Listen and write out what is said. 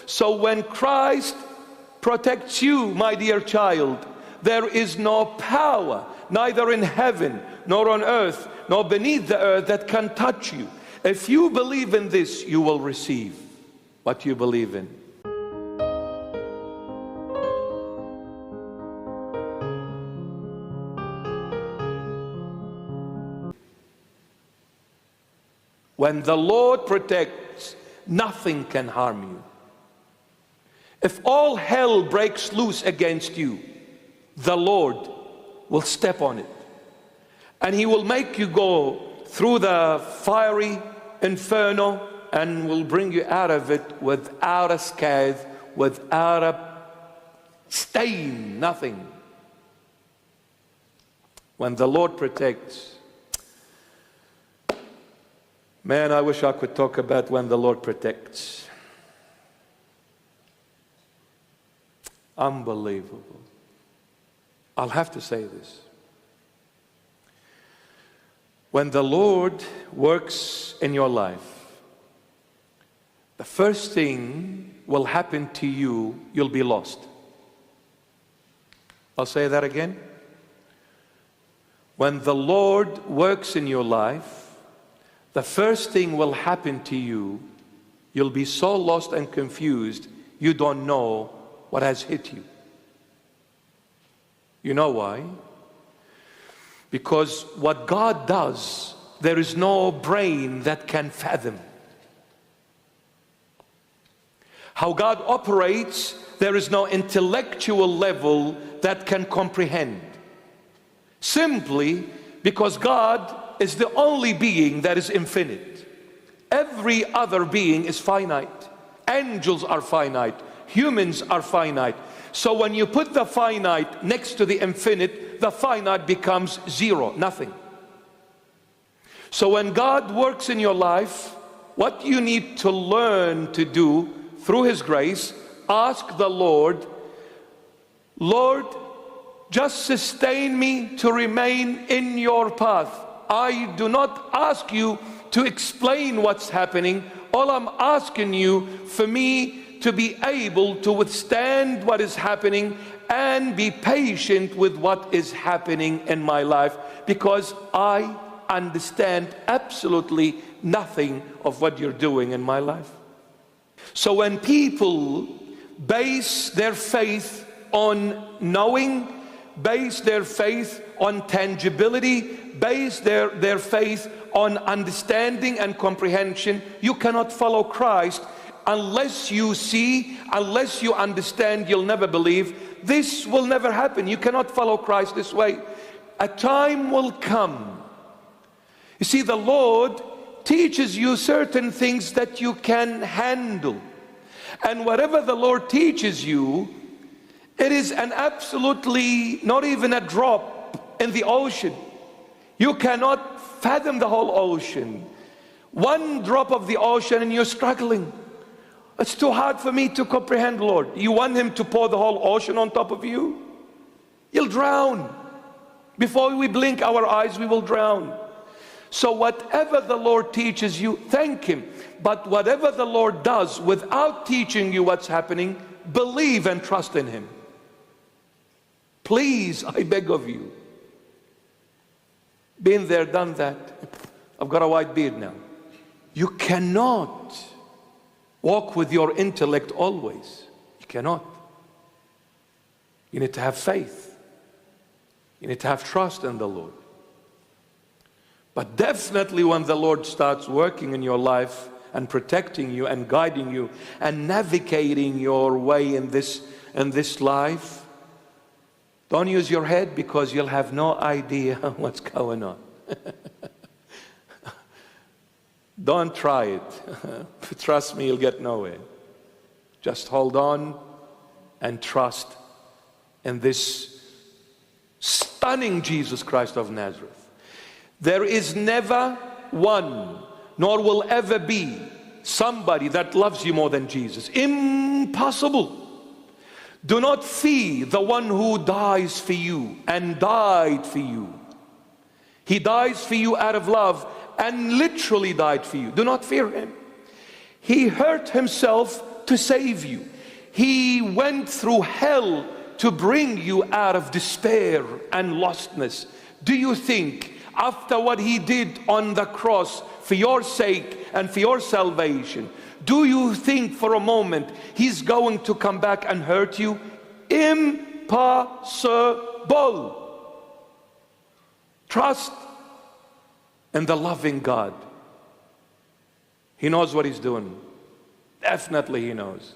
So when Christ protects you, my dear child, there is no power, neither in heaven, nor on earth, nor beneath the earth, that can touch you. If you believe in this, you will receive what you believe in. When the Lord protects, nothing can harm you. If all hell breaks loose against you, the Lord will step on it. And He will make you go through the fiery inferno and will bring you out of it without a scathe, without a stain, nothing. When the Lord protects, man, I wish I could talk about when the Lord protects. Unbelievable. I'll have to say this. When the Lord works in your life, the first thing will happen to you, you'll be lost. I'll say that again. When the Lord works in your life, the first thing will happen to you, you'll be so lost and confused, you don't know what has hit you. You know why? Because what God does, there is no brain that can fathom. How God operates, there is no intellectual level that can comprehend. Simply because God is the only being that is infinite. Every other being is finite. Angels are finite. Humans are finite. So when you put the finite next to the infinite, the finite becomes zero, nothing. So when God works in your life, what you need to learn to do through His grace, ask the Lord, Lord, just sustain me to remain in your path. I do not ask you to explain what's happening. All I'm asking you for me to be able to withstand what is happening and be patient with what is happening in my life, because I understand absolutely nothing of what you're doing in my life. So when people base their faith on knowing, base their faith on tangibility, base their faith on understanding and comprehension, you cannot follow Christ unless you see, unless you understand. You'll never believe. This will never happen. You cannot follow Christ this way. A time will come. You see, the Lord teaches you certain things that you can handle. And whatever the Lord teaches you, it is an absolutely, not even a drop in the ocean. You cannot fathom the whole ocean. One drop of the ocean and you're struggling. It's too hard for me to comprehend, Lord. You want Him to pour the whole ocean on top of you? You'll drown. Before we blink our eyes, we will drown. So whatever the Lord teaches you, thank Him. But whatever the Lord does without teaching you what's happening, believe and trust in Him. Please, I beg of you. Been there, done that. I've got a white beard now. You cannot walk with your intellect always. You cannot. You need to have faith. You need to have trust in the Lord. But definitely when the Lord starts working in your life and protecting you and guiding you and navigating your way in this life, don't use your head, because you'll have no idea what's going on. Don't try it. Trust me, you'll get nowhere. Just hold on and trust in this stunning Jesus Christ of Nazareth. There is never one, nor will ever be, somebody that loves you more than Jesus. Impossible. Do not fear the one who dies for you and died for you. He dies for you out of love and literally died for you. Do not fear Him. He hurt Himself to save you. He went through hell to bring you out of despair and lostness. Do you think after what he did on the cross for your sake and for your salvation, do you think for a moment he's going to come back and hurt you? Impossible. Trust in the loving God. He knows what he's doing. Definitely he knows.